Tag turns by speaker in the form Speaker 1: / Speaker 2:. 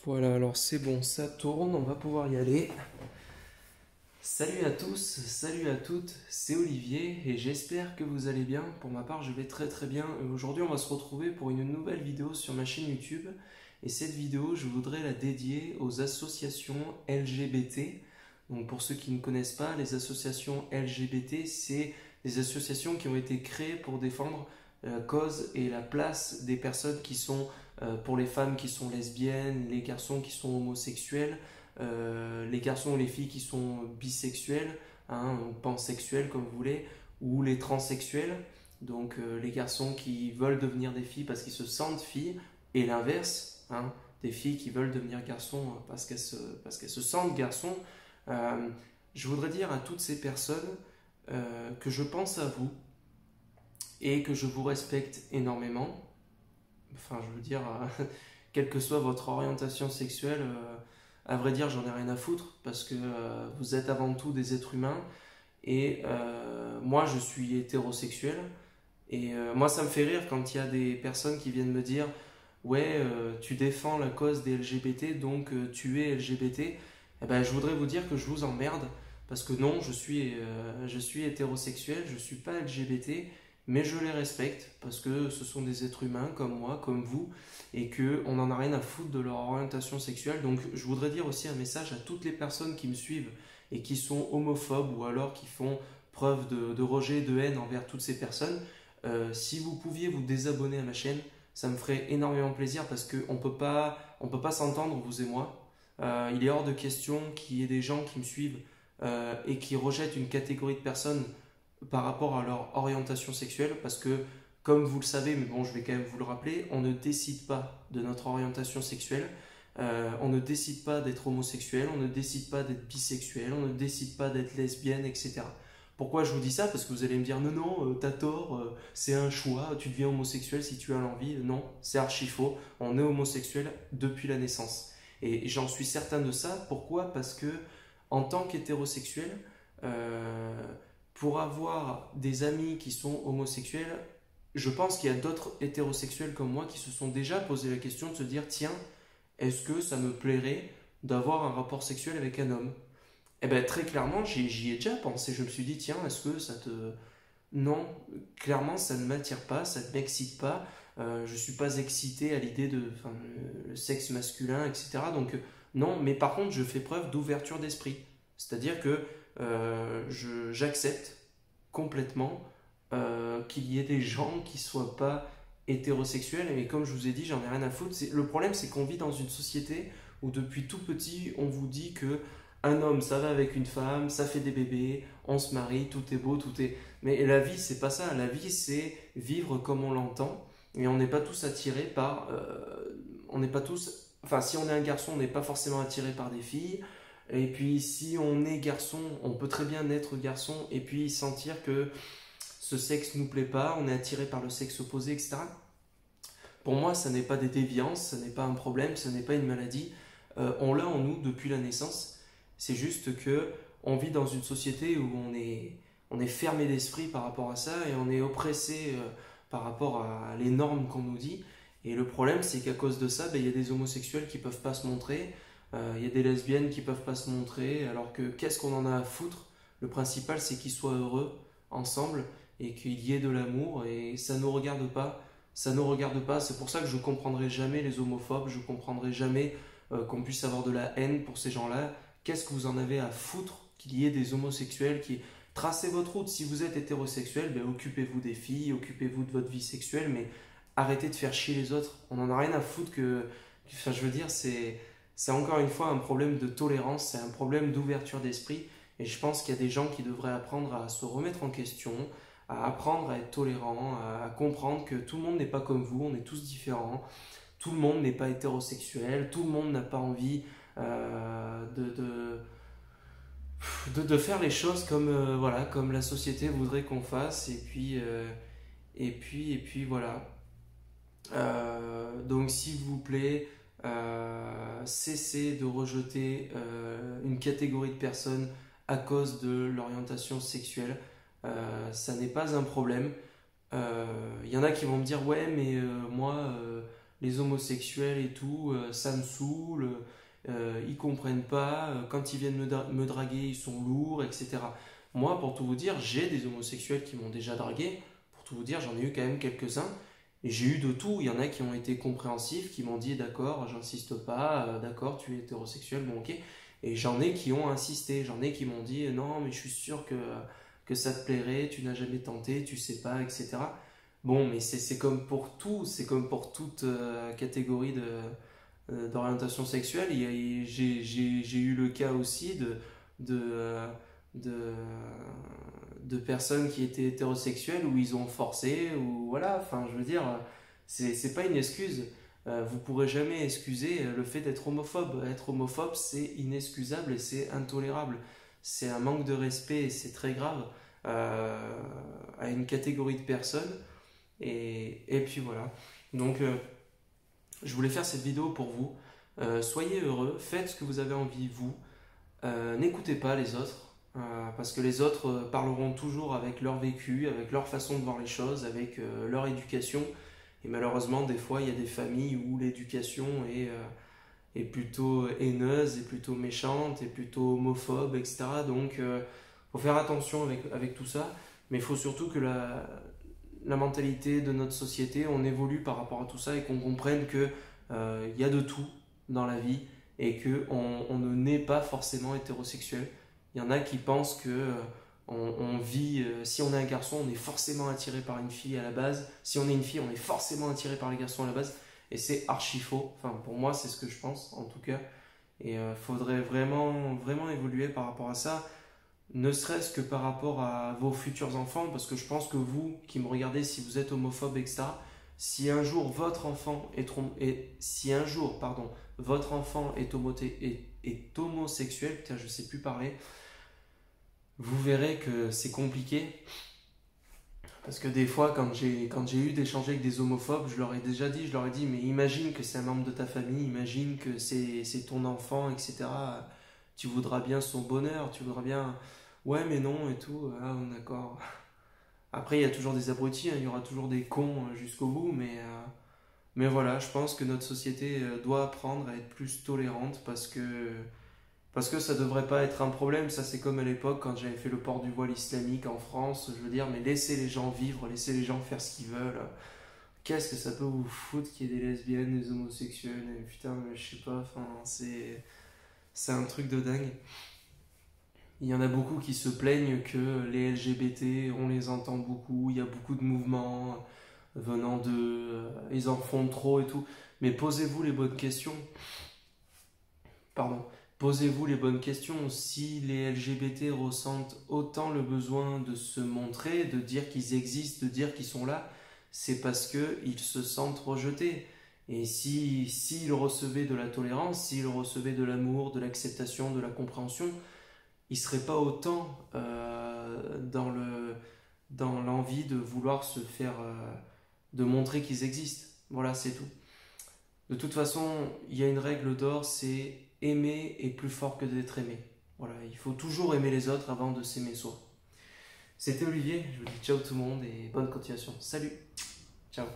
Speaker 1: Voilà, alors c'est bon, ça tourne, on va pouvoir y aller. Salut à tous, salut à toutes, c'est Olivier et j'espère que vous allez bien. Pour ma part, je vais très très bien. Aujourd'hui, on va se retrouver pour une nouvelle vidéo sur ma chaîne YouTube. Et cette vidéo, je voudrais la dédier aux associations LGBT. Donc pour ceux qui ne connaissent pas, les associations LGBT, c'est des associations qui ont été créées pour défendre la cause et la place des personnes qui sont, pour les femmes qui sont lesbiennes, les garçons qui sont homosexuels, les garçons ou les filles qui sont bisexuels, hein, ou pansexuels comme vous voulez, ou les transsexuels, donc les garçons qui veulent devenir des filles parce qu'ils se sentent filles, et l'inverse, hein, des filles qui veulent devenir garçons parce qu'elles se sentent garçons. Euh, je voudrais dire à toutes ces personnes que je pense à vous et que je vous respecte énormément. Enfin, je veux dire, quelle que soit votre orientation sexuelle, à vrai dire, j'en ai rien à foutre parce que vous êtes avant tout des êtres humains et moi, je suis hétérosexuel et moi, ça me fait rire quand il y a des personnes qui viennent me dire ouais, tu défends la cause des LGBT, donc tu es LGBT. Eh ben, je voudrais vous dire que je vous emmerde parce que non, je suis hétérosexuel, je suis pas LGBT, mais je les respecte parce que ce sont des êtres humains comme moi, comme vous, et que on en a rien à foutre de leur orientation sexuelle. Donc, je voudrais dire aussi un message à toutes les personnes qui me suivent et qui sont homophobes ou alors qui font preuve de rejet, de haine envers toutes ces personnes. Si vous pouviez vous désabonner à ma chaîne, ça me ferait énormément plaisir parce on peut pas s'entendre, vous et moi. Il est hors de question qu'il y ait des gens qui me suivent et qui rejettent une catégorie de personnes par rapport à leur orientation sexuelle parce que, comme vous le savez, mais bon, je vais quand même vous le rappeler, on ne décide pas de notre orientation sexuelle. On ne décide pas d'être homosexuel, on ne décide pas d'être bisexuel, on ne décide pas d'être lesbienne, etc. Pourquoi je vous dis ça? Parce que vous allez me dire non, non, t'as tort, c'est un choix, tu deviens homosexuel si tu as l'envie. Non, c'est archi faux. On est homosexuel depuis la naissance. Et j'en suis certain de ça. Pourquoi? Parce que en tant qu'hétérosexuel, euh, pour avoir des amis qui sont homosexuels, je pense qu'il y a d'autres hétérosexuels comme moi qui se sont déjà posé la question de se dire tiens, est-ce que ça me plairait d'avoir un rapport sexuel avec un homme? Eh bien, très clairement, j'y ai déjà pensé. Je me suis dit, tiens, est-ce que ça te... Non, clairement, ça ne m'attire pas, ça ne m'excite pas. Je ne suis pas excité à l'idée de enfin, le sexe masculin, etc. Donc, non, mais par contre, je fais preuve d'ouverture d'esprit. C'est-à-dire que j'accepte complètement qu'il y ait des gens qui ne soient pas hétérosexuels. Et comme je vous ai dit, j'en ai rien à foutre. Le problème, c'est qu'on vit dans une société où depuis tout petit, on vous dit que un homme, ça va avec une femme, ça fait des bébés, on se marie, tout est beau, tout est... Mais la vie, c'est pas ça. La vie, c'est vivre comme on l'entend. Et on n'est pas tous attirés par... on n'est pas tous... Enfin, si on est un garçon, on n'est pas forcément attiré par des filles. Et puis, si on est garçon, on peut très bien naître garçon et puis sentir que ce sexe nous plaît pas, on est attiré par le sexe opposé, etc. Pour moi, ça n'est pas des déviances, ça n'est pas un problème, ça n'est pas une maladie. On l'a en nous depuis la naissance. C'est juste que on vit dans une société où on est fermé d'esprit par rapport à ça et on est oppressé par rapport à les normes qu'on nous dit. Et le problème, c'est qu'à cause de ça, ben, il y a des homosexuels qui peuvent pas se montrer, il y a des lesbiennes qui peuvent pas se montrer, alors que qu'est-ce qu'on en a à foutre? Le principal, c'est qu'ils soient heureux ensemble et qu'il y ait de l'amour et ça nous regarde pas. Ça nous regarde pas. C'est pour ça que je comprendrai jamais les homophobes, je comprendrai jamais qu'on puisse avoir de la haine pour ces gens-là. Qu'est-ce que vous en avez à foutre qu'il y ait des homosexuels qui tracez votre route? Si vous êtes hétérosexuel, ben, occupez-vous des filles, occupez-vous de votre vie sexuelle, mais arrêtez de faire chier les autres. On en a rien à foutre enfin, je veux dire, c'est encore une fois un problème de tolérance, c'est un problème d'ouverture d'esprit. Et je pense qu'il y a des gens qui devraient apprendre à se remettre en question, à apprendre à être tolérant, à comprendre que tout le monde n'est pas comme vous, on est tous différents. Tout le monde n'est pas hétérosexuel, tout le monde n'a pas envie de faire les choses comme, voilà, comme la société voudrait qu'on fasse. Et puis voilà. Donc s'il vous plaît, cessez de rejeter une catégorie de personnes à cause de l'orientation sexuelle. Ça n'est pas un problème. Il y en a qui vont me dire ouais mais moi les homosexuels et tout, ça me saoule, ils comprennent pas, quand ils viennent me draguer, ils sont lourds, etc. Moi, pour tout vous dire, j'ai des homosexuels qui m'ont déjà dragué. Pour tout vous dire, j'en ai eu quand même quelques-uns. Et j'ai eu de tout. Il y en a qui ont été compréhensifs, qui m'ont dit d'accord, j'insiste pas, d'accord, tu es hétérosexuel, bon ok. Et j'en ai qui ont insisté, j'en ai qui m'ont dit non, mais je suis sûr que ça te plairait, tu n'as jamais tenté, tu sais pas, etc. Bon, mais c'est comme pour tout, c'est comme pour toute catégorie d'orientation sexuelle. J'ai eu le cas aussi de, euh, de, de personnes qui étaient hétérosexuelles où ils ont forcé, ou voilà, enfin je veux dire, c'est pas une excuse. Vous pourrez jamais excuser le fait d'être homophobe. Être homophobe, c'est inexcusable et c'est intolérable. C'est un manque de respect et c'est très grave à une catégorie de personnes. Et puis voilà. Donc je voulais faire cette vidéo pour vous. Soyez heureux, faites ce que vous avez envie, vous. N'écoutez pas les autres, parce que les autres parleront toujours avec leur vécu, avec leur façon de voir les choses, avec leur éducation. Et malheureusement, des fois, il y a des familles où l'éducation est plutôt haineuse, est plutôt méchante, est plutôt homophobe, etc. Donc, il faut faire attention avec tout ça. Mais il faut surtout que la mentalité de notre société, on évolue par rapport à tout ça et qu'on comprenne que y a de tout dans la vie et qu'on ne naît pas forcément hétérosexuel. Il y en a qui pensent que on vit, si on est un garçon, on est forcément attiré par une fille à la base. Si on est une fille, on est forcément attiré par les garçons à la base. Et c'est archi faux. Enfin, pour moi, c'est ce que je pense, en tout cas. Et il faudrait vraiment, vraiment évoluer par rapport à ça. Ne serait-ce que par rapport à vos futurs enfants, parce que je pense que vous, qui me regardez, si vous êtes homophobe, etc., si un jour votre enfant si un jour, pardon, votre enfant est homosexuel, putain, je sais plus parler, vous verrez que c'est compliqué. Parce que des fois, quand j'ai eu d'échanger avec des homophobes, je leur ai déjà dit, mais imagine que c'est un membre de ta famille, imagine que c'est ton enfant, etc. Tu voudras bien son bonheur, tu voudras bien... Ouais, mais non, et tout. Ah, d'accord. Après, il y a toujours des abrutis, hein, il y aura toujours des cons jusqu'au bout, mais voilà, je pense que notre société doit apprendre à être plus tolérante parce que ça devrait pas être un problème. Ça, c'est comme à l'époque quand j'avais fait le port du voile islamique en France. Je veux dire, mais laissez les gens vivre, laissez les gens faire ce qu'ils veulent. Qu'est-ce que ça peut vous foutre qu'il y ait des lesbiennes, des homosexuels? Et putain, je sais pas, enfin, c'est un truc de dingue. Il y en a beaucoup qui se plaignent que les LGBT, on les entend beaucoup, il y a beaucoup de mouvements venant de... ils en font trop et tout. Mais posez-vous les bonnes questions. Pardon. Posez-vous les bonnes questions. Si les LGBT ressentent autant le besoin de se montrer, de dire qu'ils existent, de dire qu'ils sont là, c'est parce qu'ils se sentent rejetés. Et s'ils recevaient de la tolérance, s'ils recevaient de l'amour, de l'acceptation, de la compréhension, ils ne seraient pas autant dans l'envie de vouloir se faire, de montrer qu'ils existent. Voilà, c'est tout. De toute façon, il y a une règle d'or, c'est aimer est plus fort que d'être aimé. Voilà, il faut toujours aimer les autres avant de s'aimer soi. C'était Olivier, je vous dis ciao tout le monde et bonne continuation. Salut, ciao.